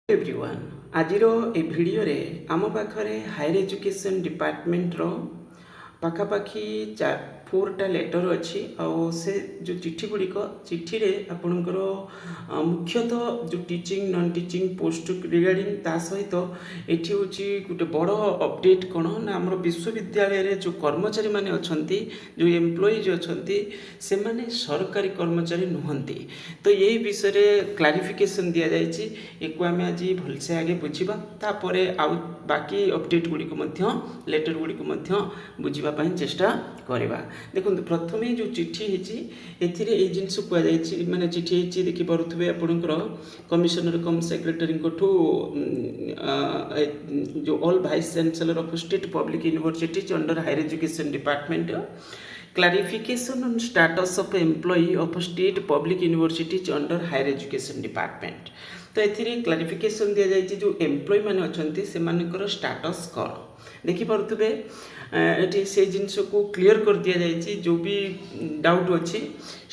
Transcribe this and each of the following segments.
Everyone आज ए video रे आम पाखरे हायर एजुकेशन डिपार्टमेंट रो पाखापाखि 4टा लेटर अच्छी से जो चिट्ठी गुड़िक चिट्ठी रे आपणकर मुख्यतः जो teaching non teaching post regarding ता सहित एठी होची गोटे बड़ अपडेट कौन ना आम विश्वविद्यालय रे जो कर्मचारी माने अछंती जो एम्प्लॉइज अछंती से माने सरकारी कर्मचारी नुहंती तो यही विषय रे क्लारिफिकेशन दिया जायछि एको आमे आज भलसे आगे बुझिबा तापरे आउ बाकी अपडेट गुड़िक मध्य लेटर गुड़िक मध्य बुझिबा पई चेष्टा करबा। देखो प्रथम जो चिट्ठी है जिनस कहुई माने चिट्ठी देखी पारे आपंकर कमिशनर कम सेक्रेटरी जो all vice chancellor of state public universities under higher education department clarification on status of employee of state public universities under higher education department तो ये क्लारिफिकेशन दि जाए जो एम्प्लॉई मैंने अच्छा से स्टेटस कौन देखिपे ये से जिनस को क्लीयर कर दि जाए जो भी डाउट अच्छी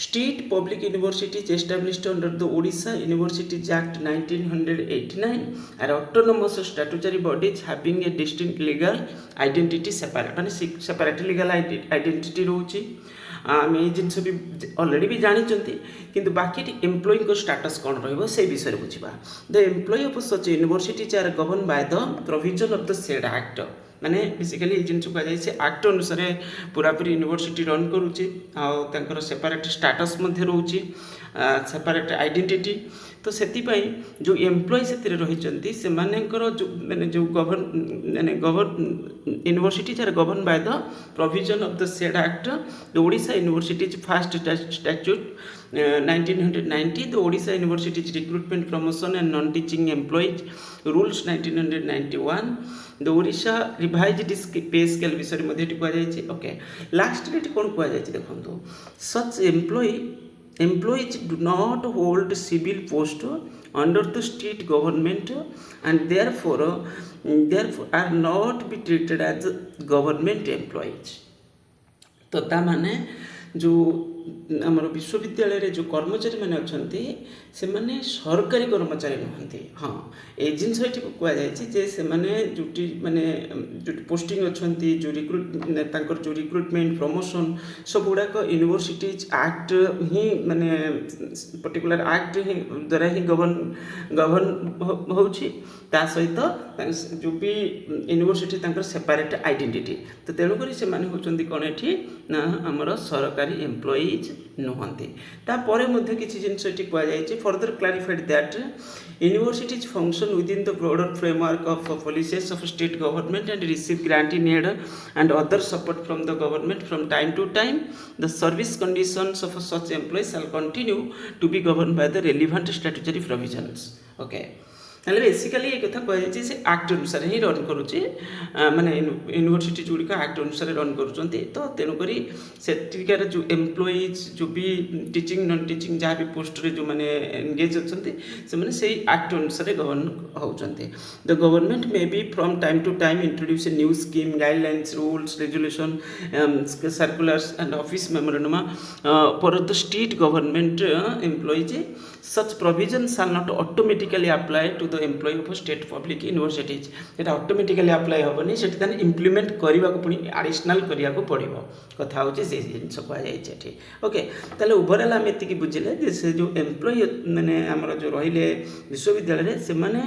state public universities established under the Odisha universities act 1989 are autonomous statutory bodies having a distinct legal identity separate माने सेपरेट लीगल आइडेंटिटी रोचे आम ये जिनस भी अलरेडी भी जानी किंतु बाकी एम्प्लॉई को स्टेटस कौन रही विषय बुझा the employee of such universities are govern by the provision of the said act माने बेसिकली ये जिनस कहुई से एक्ट अनुसार पूरापूरी यूनिवर्सिटी रन करुच्चे सेपरेट स्टेटस रोचे सेपरेट आइडेंटिटी तो से जो एम्प्लॉई से रही जो माने जो govern universities are govern by the provision of the said act the Odisha universities first statute 1990 the Odisha University's recruitment promotion and non-teaching employees rules 1991 the Odisha revised pay scale विषय मध्ये कहुई ओके लास्ट रे कोन कहुई देखो such employees do not hold civil post under the state government and therefore are not be treated as government employees तो ता माने जो आमर विश्वविद्यालय रे जो कर्मचारी मैंने अच्छा से माने सरकारी कर्मचारी नुहंती हाँ ये जिनस कहुई से माने जोटी माने जो पोस्टिंग अच्छा जो रिक्रुटमेंट प्रमोशन सब गुड़ाक यूनिवर्सिटीज एक्ट ही माने पर्टिकुलर एक्ट ही द्वारा ही गवर्न होची ता सहित जो भी यूनिवर्सिटी सेपरेट आइडेंटिटी तो तेणुक से माने होचंती कौन एठी ना आमर सरकारी एम्प्लॉइज नुहंती तापर मध्य किछि जिनस एठी कहुई further clarified that universities function within the broader framework of policies of state government and receive grant in aid and other support from the government from time to time the service conditions of such employees shall continue to be governed by the relevant statutory provisions okay हेल्ले basically ये कथा कहुई से act अनुसार ही run करुचे माने university गुड़िक act अनुसार run करुँच तो तेणुक सेटिकार जो एम्प्लॉइज जो भी टीचिंग नॉन टीचिंग जहाँ भी पोस्ट रे जो मैंने एंगेज अच्छा से एक्ट अनुसार गवर्न होती the government may be from time to time introduce a new scheme guidelines rules regulation circulars and office memorandum for the state government employees such provision shall not automatically apply to the employee of state public universities এটা automatically apply हेनी से implement करने को पुणी additional करने को पड़ो कथा हूँ से जिन कहुई ओके ताले ओवरऑल आम ये बुझे से जो एम्प्लॉई मैंने आमर जो रही विश्वविद्यालय से माने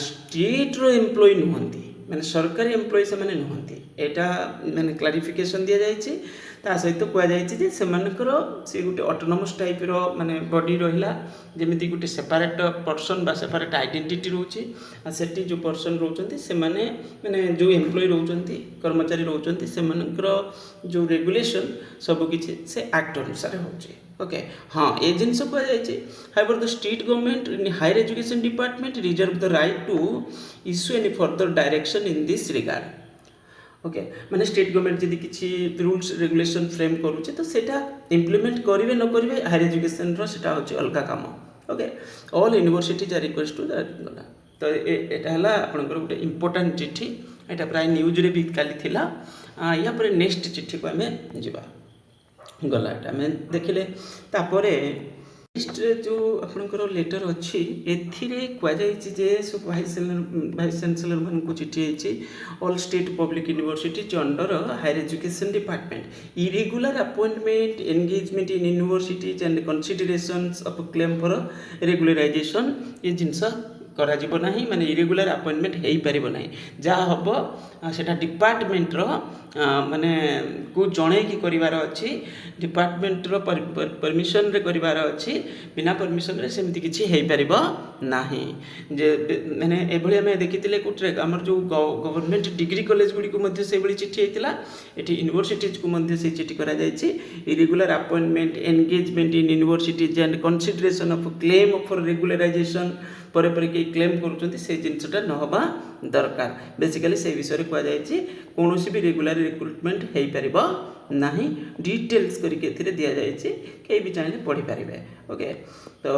स्टेट्र एम्प्लॉई नुहंती माने सरकारी एम्प्लॉई से माने नुहंती एटा माने क्लारिफिकेशन दि जाए सहित कहुई से गोटे ऑटोनोमस टाइप रो माने बॉडी रहिला जेमिति गोटे सेपरेट पर्सन बा सेपरेट आइडेंटिटी रोचे सेठी जो पर्सन रोचंती से माने जो एम्प्लॉई रोचंती कर्मचारी रोचंती से जो रेगुलेशन सब किछि से एक्ट अनुसार होचे ओके हाँ ये जिनस कहुई however the state government in higher education department reserve the right to issue any further direction in this regard okay माने स्टेट गवर्नमेंट जदि किसी रूल्स रेगुलेशन फ्रेम करुचे तो सेटा इम्प्लीमेंट करेंगे न करेंगे हायर एजुकेशन रोटा हूँ अलग कम okay all universities are request to that तो यहाँ आपंकर गोटे इम्पोर्टाट चिट्ठी यहाँ प्राय न्यूज रे भी काली थिला या पर नेक्स्ट चिट्ठी को आम जा गला आम देखिले तापर जो आपंकर लेटर अच्छी एथि जे सब भाइस चांसेलर मान को चिठी होती all state public university under higher education department irregular appointment engagement in universities and considerations of claim for regularisation ये जिनस करा माने इरेगुलर अपॉइंटमेंट हो पार ना जहाँ हम से डिपार्टमेंटर माने को जड़े कि करार अच्छी डिपार्टमेंटर परमिशन रे करार अच्छी बिना परमिशन रे सेमती किसी हो पार ना जे मैंने एभली आम देखी कौटे आम जो गवर्नमेंट डिग्री कॉलेज गुड़ी से चिठी होता ये यूनिवर्सिटीज को से चिठी कर irregular appointment engagement in universities and consideration of claim for regularisation पर कई क्लेम करुँच से जिनसा नहबा दरकार बेसिकली से विषय कहुई कौन भी रेगुलर रिक्रुटमेंट हो पार ना डिटेल्स करके दि जाए कई भी चाहिए पढ़ी पारे ओके तो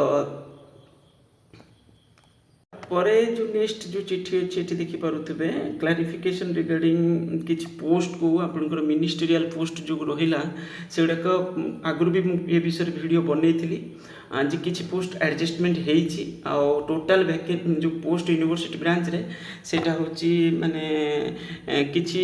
परे जो नेक्स्ट जो चिठी अच्छी ये देखिपे क्लारिफिकेशन रिगार्डिंग किसी पोस्ट को आपंकर मिनिस्टेरियल पोस्ट जो रहा से गुड़ाक आगुरी भी ये विषय वीडियो बनई आज किसी पोस्ट एडजस्टमेंट होती टोटाल वैकेंट जो पोस्ट यूनिवर्सिटी ब्रांच रे सेटा होची माने किसी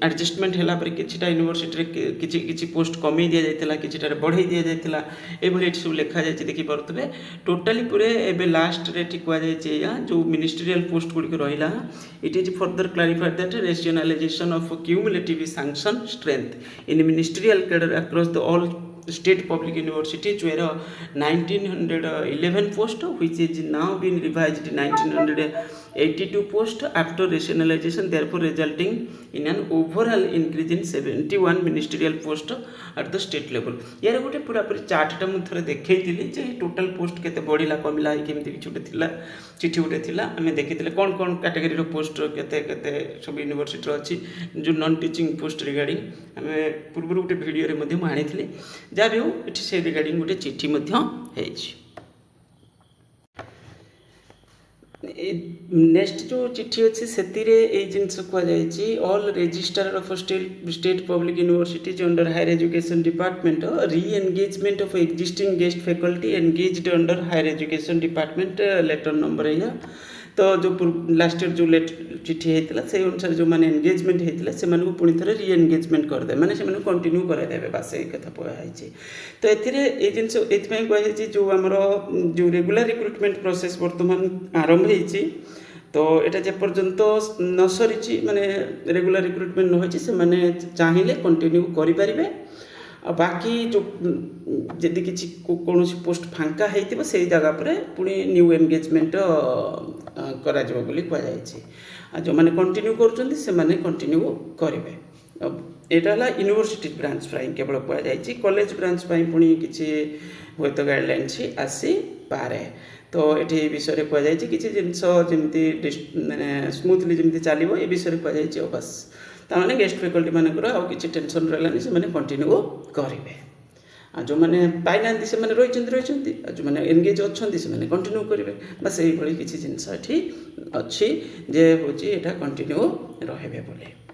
एडजस्टमेंट होला पर किछिटा यूनिवर्सिटी रे किछि पोस्ट कमी दिया जायतिला किछिटा बढ़ाई दिया जायतिला एभली सब लिखा जाय देखि परतबे टोटाली पूरे एबे लास्ट रे ठिकवा जाय जो मिनिस्ट्रियल पोस्ट गुड़ी रहा it is further clarified that rationalisation of cumulative sanction strength in ministerial cadre across the all state public universities where 1911 post which is now been revised 1982 post after rationalization therefore resulting in an overall increase in 71 ministerial post at the state level यार गोटे पूरा पूरी चार्टा मुझे देखी जे total post केते बढ़िला कमिला केमती किछि गोटे थिला चिठी गोटे थिला आमे देखिथिले कोन कोन कैटेगरी रो पोस्ट केते केते सब यूनिवर्सिटी अछि जो नॉन टीचिंग पोस्ट रिगार्डिंग आमे पूर्व गोटे वीडियो रे मध्ये आनिथिले जहाँ भी हो ये से रिगार्डिंग गोटे चिठी नेक्स्ट जो चिठी अच्छी से जिनस कहुई all registrar of state public universities under higher education department re engagement of existing guest faculty engaged under higher education department letter number है तो जो लास्ट ईयर जो चिठी होता से अनुसार जो मैंने एंगेजमेंट होता से पुणी थे री एंगेजमेंट करदे मैंने से कंटिन्यू कराइदे बास यही कथा कहुई तो ये जिन कहुई जो आमर जो रेगुलर रिक्रुटमेंट प्रोसेस बर्तमान आरंभ होती तो यहाँ जेपर्यंत न सरी माने रेगुलर रिक्रुटमेंट न होने चाहिए कंटिन्यू करें बाकी जो जदि किसी कौन पोस्ट फांका होती से जगह पर पुणी न्यू एंगेजमेंट करा जो मैंने कंटिन्यू कर कंटिन्यू करेंगे यहाँ है यूनिवर्सिटी ब्रांच केवल कहुई कॉलेज ब्रांच पुणी किसी हे तो गाइडलाइंस आसी पारे तो ये विषय कहुई किसी जिनस जमी माने स्मूथली जमी चलो ये विषय कहुई बस ताने गेस्ट फैकल्टी मानकर आउ किसी टेंशन रहा से कंटिन्यू करेंगे जो मैंने पाइना से रही जो मैंने एंगेज अच्छा से कंटिन्यू करेंगे बस यही किसी जिनस अच्छी जे हूँ यहाँ कंटिन्यू रहे बोले।